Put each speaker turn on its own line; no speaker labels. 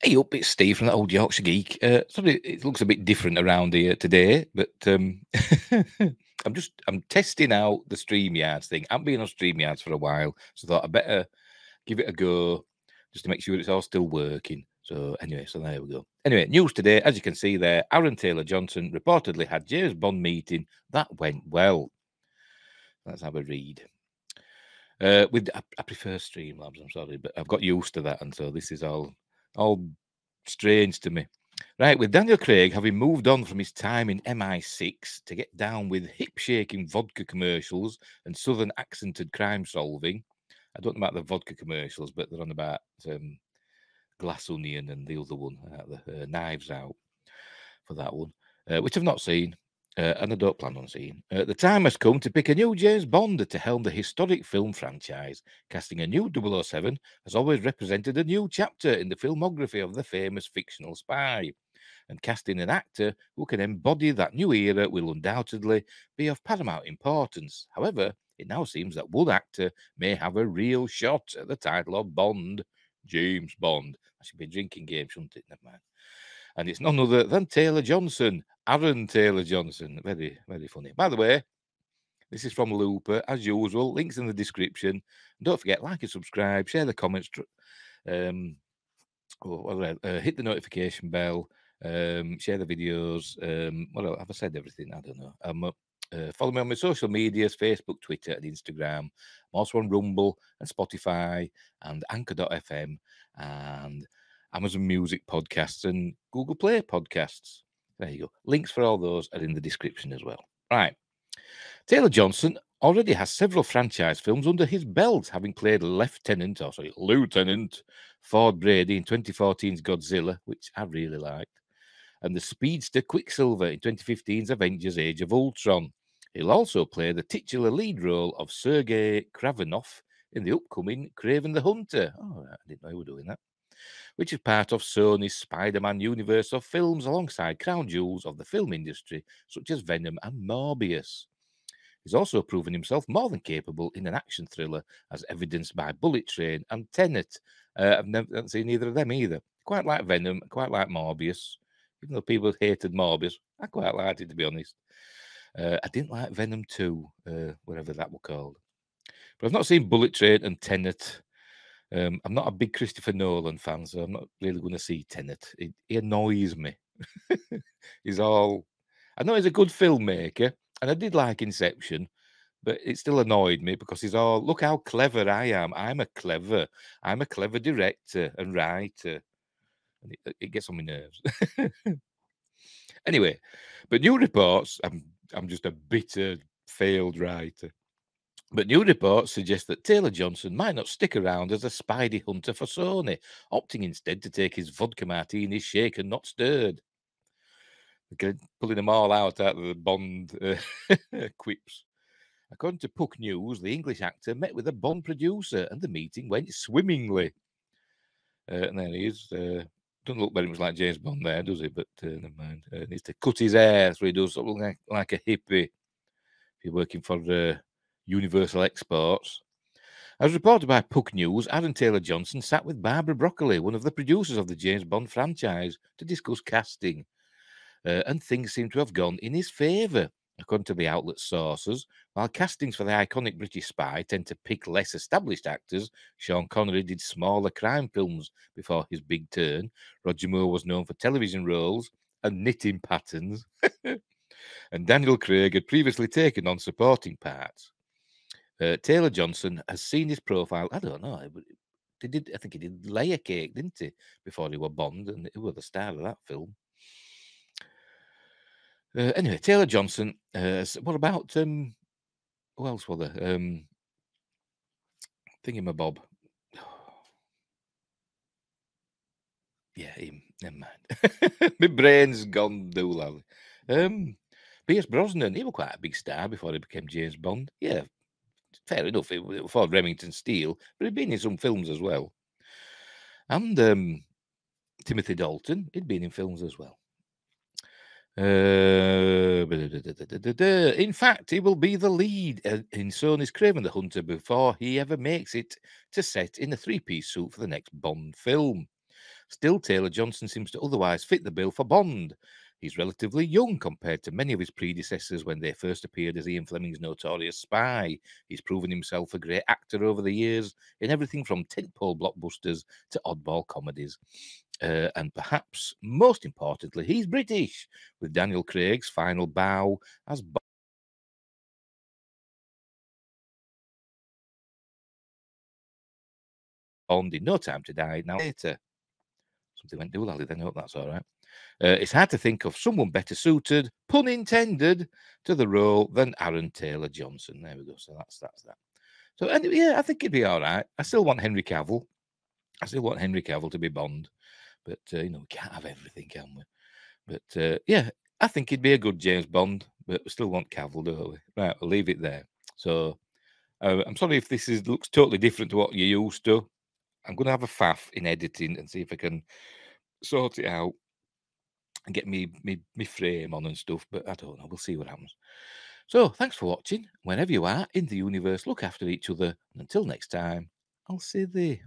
Hey up, it's Steve from the old Yorkshire Geek. Sorry, it looks a bit different around here today, but I'm testing out the StreamYards thing. I've been on StreamYards for a while, so I thought I better give it a go just to make sure it's all still working. So anyway, so there we go. Anyway, news today, as you can see there, Aaron Taylor Johnson reportedly had James Bond meeting that went well. Let's have a read. I prefer Streamlabs, I'm sorry, but I've got used to that, and so this is all strange to me. Right, with Daniel Craig having moved on from his time in MI6 to get down with hip-shaking vodka commercials and southern accented crime solving. I don't know about the vodka commercials, but they're on about Glass Onion and the other one, the Knives Out for that one, which I've not seen. And I don't plan on seeing. The time has come to pick a new James Bond to helm the historic film franchise. Casting a new 007 has always represented a new chapter in the filmography of the famous fictional spy. And casting an actor who can embody that new era will undoubtedly be of paramount importance. However, it now seems that one actor may have a real shot at the title of Bond, James Bond. That should be a drinking game, shouldn't it? Never mind. And it's none other than Taylor Johnson, Aaron Taylor Johnson. Very, very funny. By the way, this is from Looper, as usual. Links in the description. Don't forget, like and subscribe, share the comments, hit the notification bell, share the videos. What else? Have I said everything? I don't know. Follow me on my social medias, Facebook, Twitter, and Instagram. I'm also on Rumble and Spotify and Anchor.fm and Amazon Music podcasts and Google Play podcasts. There you go. Links for all those are in the description as well. Right. Taylor Johnson already has several franchise films under his belt, having played Lieutenant Ford Brady in 2014's Godzilla, which I really liked, and the speedster Quicksilver in 2015's Avengers Age of Ultron. He'll also play the titular lead role of Sergei Kravenov in the upcoming Kraven the Hunter. Oh, I didn't know he was doing that. Which is part of Sony's Spider-Man universe of films alongside crown jewels of the film industry, such as Venom and Morbius. He's also proven himself more than capable in an action thriller, as evidenced by Bullet Train and Tenet. I've never seen either of them either. Quite like Venom, quite like Morbius. Even though people hated Morbius, I quite liked it, to be honest. I didn't like Venom 2, whatever that was called. But I've not seen Bullet Train and Tenet. I'm not a big Christopher Nolan fan, so I'm not really going to see Tenet. He annoys me. He's all... I know he's a good filmmaker, and I did like Inception, but it still annoyed me because he's all, look how clever I am. I'm a clever director and writer. And it gets on my nerves. Anyway, but new reports, I'm just a bitter, failed writer. But new reports suggest that Taylor Johnson might not stick around as a Spidey hunter for Sony, opting instead to take his vodka martinis shaken, not stirred. Pulling them all out of the Bond quips. According to Puck News, the English actor met with a Bond producer and the meeting went swimmingly. And there he is. Doesn't look very much like James Bond there, does he? But never mind. Needs to cut his hair so he does something like a hippie if you're working for Universal Exports. As reported by Puck News, Aaron Taylor Johnson sat with Barbara Broccoli, one of the producers of the James Bond franchise, to discuss casting. And things seem to have gone in his favour. According to the outlet's sources, while castings for the iconic British spy tend to pick less established actors, Sean Connery did smaller crime films before his big turn. Roger Moore was known for television roles and knitting patterns. And Daniel Craig had previously taken on supporting parts. Taylor Johnson has seen his profile. I don't know. I think he did Layer Cake, didn't he, before he was Bond, and he was the star of that film. Anyway, Taylor Johnson. What about who else was there? Thingamabob. Yeah, him. Never mind. My brain's gone doolally. Pierce Brosnan. He was quite a big star before he became James Bond. Yeah, fair enough. It was for Remington Steele, but he'd been in some films as well. And Timothy Dalton. He'd been in films as well. In fact, he will be the lead in Sony's Kraven the Hunter before he ever makes it to set in a three-piece suit for the next Bond film. Still, Taylor-Johnson seems to otherwise fit the bill for Bond. He's relatively young compared to many of his predecessors when they first appeared as Ian Fleming's notorious spy. He's proven himself a great actor over the years in everything from tentpole blockbusters to oddball comedies. And perhaps most importantly, he's British, with Daniel Craig's final bow as Bond in No Time to Die now later. Something went doolally then, I hope that's all right. It's hard to think of someone better suited, pun intended, to the role than Aaron Taylor-Johnson. There we go. So that's that. So anyway, yeah, I think it'd be all right. I still want Henry Cavill. I still want Henry Cavill to be Bond, but we can't have everything, can we? But yeah, I think he'd be a good James Bond, but we still want Cavill, don't we? Right, we'll leave it there. So I'm sorry if this looks totally different to what you're used to. I'm going to have a faff in editing and see if I can sort it out and get me frame on and stuff, but I don't know. We'll see what happens. So thanks for watching. Wherever you are in the universe, look after each other. And until next time, I'll see thee.